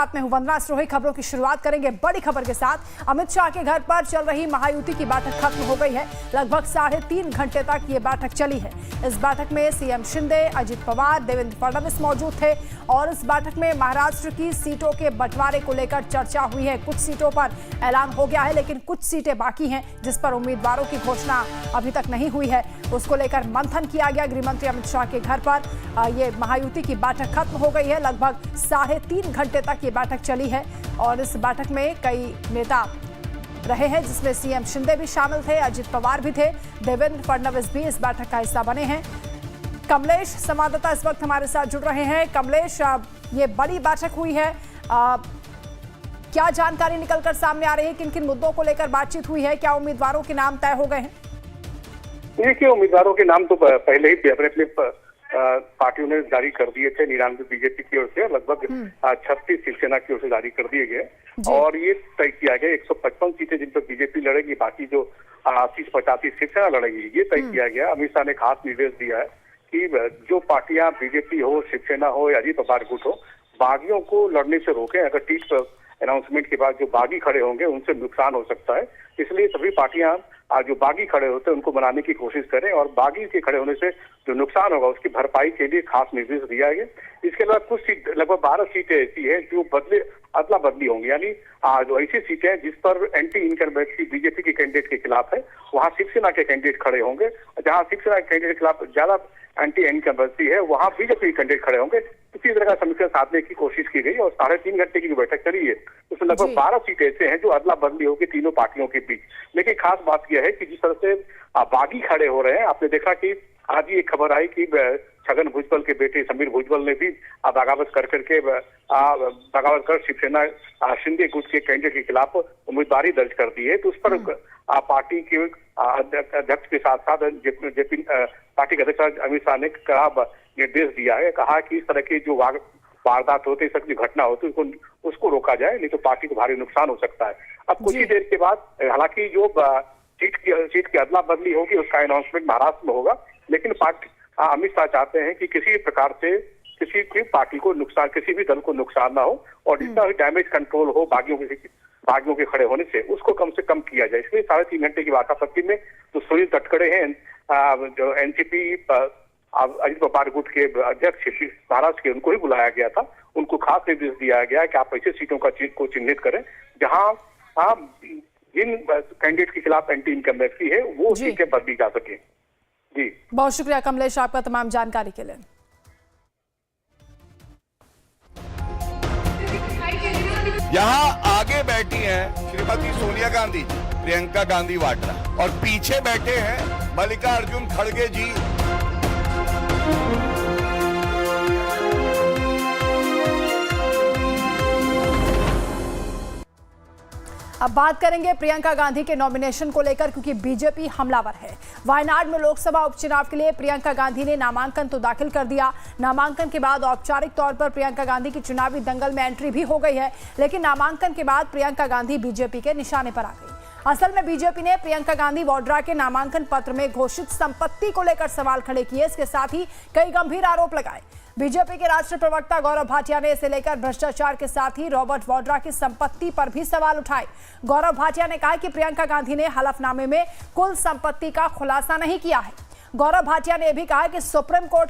साथ में हूं वंदना सिरोही। खबरों की शुरुआत करेंगे बड़ी खबर के साथ। अमित शाह के घर पर चल रही महायुति की बैठक खत्म हो गई है। लगभग 3.5 घंटे तक ये बैठक चली है। इस बैठक में सीएम शिंदे, अजित पवार, देवेंद्र फडणवीस मौजूद थे और इस बैठक में महाराष्ट्र की सीटों के बंटवारे को लेकर चर्चा हुई है। कुछ सीटों पर ऐलान हो गया है, लेकिन कुछ सीटें बाकी हैं जिस पर उम्मीदवारों की घोषणा अभी तक नहीं हुई है। उसको लेकर मंथन किया गया। गृहमंत्री अमित शाह के घर पर ये महायुति की बैठक खत्म हो गई है। लगभग 3.5 घंटे तक ये बैठक चली है और इस बैठक में कई नेता रहे हैं, जिसमें सीएम शिंदे भी शामिल थे, अजित पवार भी थे, देवेंद्र फडणवीस भी इस बैठक का हिस्सा बने हैं। कमलेश संवाददाता इस वक्त हमारे साथ जुड़ रहे हैं। कमलेश, ये बड़ी बैठक हुई है, क्या जानकारी निकलकर सामने आ रही है? किन किन मुद्दों को लेकर बातचीत हुई है? क्या उम्मीदवारों के नाम तय हो गए हैं? देखिए, उम्मीदवारों के नाम तो पहले ही अपने पार्टियों ने जारी कर दिए थे। 99 बीजेपी की ओर से, लगभग 36 शिवसेना की ओर से जारी कर दिए गए और ये तय किया गया 155 सीटें जिन पर बीजेपी लड़ेगी, बाकी जो 80-85 शिवसेना लड़ेगी, ये तय किया गया। अमित शाह ने खास निर्देश दिया है कि जो पार्टियां बीजेपी हो, शिवसेना हो या अजित पवार गुट हो, बागियों को लड़ने से रोकें। अगर टीट अनाउंसमेंट के बाद जो बागी खड़े होंगे उनसे नुकसान हो सकता है, इसलिए सभी पार्टियां जो बागी खड़े होते हैं उनको बनाने की कोशिश करें और बागी के खड़े होने से जो नुकसान होगा उसकी भरपाई के लिए खास निर्देश दिया है। इसके अलावा कुछ सीट, लगभग 12 सीटें ऐसी है जो अदला बदली होंगी, यानी जो ऐसी सीटें हैं जिस पर एंटी इनकम्बेंसी बीजेपी के कैंडिडेट के खिलाफ है, वहाँ शिवसेना के कैंडिडेट खड़े होंगे। जहाँ शिवसेना के कैंडिडेट के खिलाफ ज्यादा एंटी इनकम्बेंसी है, वहाँ बीजेपी के कैंडिडेट खड़े होंगे। इसी तरह का समीकरण साधने की कोशिश की गई और 3.5 घंटे की बैठक चली है। उसमें लगभग 12 सीटें ऐसे हैं जो अदला बदली होगी तीनों पार्टियों के बीच। लेकिन खास बात यह है कि जिस तरह से बागी खड़े हो रहे हैं, आपने देखा कि आज ही एक खबर आई कि छगन भुजबल के बेटे समीर भुजबल ने भी बगावत कर शिवसेना शिंदे गुट के कैंडिडेट के खिलाफ उम्मीदवारी दर्ज कर दी है। तो उस पर पार्टी के अध्यक्ष के साथ साथ पार्टी के अध्यक्ष अमित शाह ने निर्देश दिया है, कहा कि इस तरह की जो वारदात होते, इस तरह की घटना होती है उसको रोका जाए, नहीं तो पार्टी को भारी नुकसान हो सकता है। अब कुछ ही देर के बाद, हालांकि जो सीट की अदला बदली होगी उसका अनाउंसमेंट महाराष्ट्र में होगा, लेकिन अमित शाह चाहते हैं कि किसी प्रकार से किसी भी पार्टी को नुकसान, किसी भी दल को नुकसान ना हो और जितना भी डैमेज कंट्रोल हो बागियों के खड़े होने से, उसको कम से कम किया जाए। इसलिए 3.5 घंटे की वार्तापत्ति में जो सुनील तटकरे हैं, जो एनसीपी अजित पवार गुट के अध्यक्ष महाराष्ट्र के, उनको ही बुलाया गया था। उनको खास निर्देश दिया गया कि आप ऐसे सीटों को चिन्हित करें जहां जिन कैंडिडेट के खिलाफ एंटी इनकम्बेंसी है वो सीटें बदली जा सके। जी, बहुत शुक्रिया कमलेश आपका तमाम जानकारी के लिए। यहाँ आगे बैठी हैं श्रीमती सोनिया गांधी, प्रियंका गांधी वाड्रा, और पीछे बैठे हैं मल्लिकार्जुन खड़गे जी। अब बात करेंगे प्रियंका गांधी के नॉमिनेशन को लेकर, क्योंकि बीजेपी हमलावर है। वायनाड में लोकसभा उपचुनाव के लिए प्रियंका गांधी ने नामांकन तो दाखिल कर दिया। नामांकन के बाद औपचारिक तौर पर प्रियंका गांधी की चुनावी दंगल में एंट्री भी हो गई है, लेकिन नामांकन के बाद प्रियंका गांधी बीजेपी के निशाने पर आ गई। असल में बीजेपी ने प्रियंका गांधी वाड्रा के नामांकन पत्र में घोषित संपत्ति को लेकर सवाल खड़े किए। इसके साथ ही कई गंभीर आरोप लगाए। बीजेपी के राष्ट्रीय प्रवक्ता गौरव भाटिया ने इसे लेकर भ्रष्टाचार के साथ ही रॉबर्ट वाड्रा की संपत्ति पर भी सवाल उठाए। गौरव भाटिया ने कहा कि प्रियंका गांधी ने हलफनामे में कुल संपत्ति का खुलासा नहीं किया है। गौरव भाटिया ने भी कहा कि सुप्रीम कोर्ट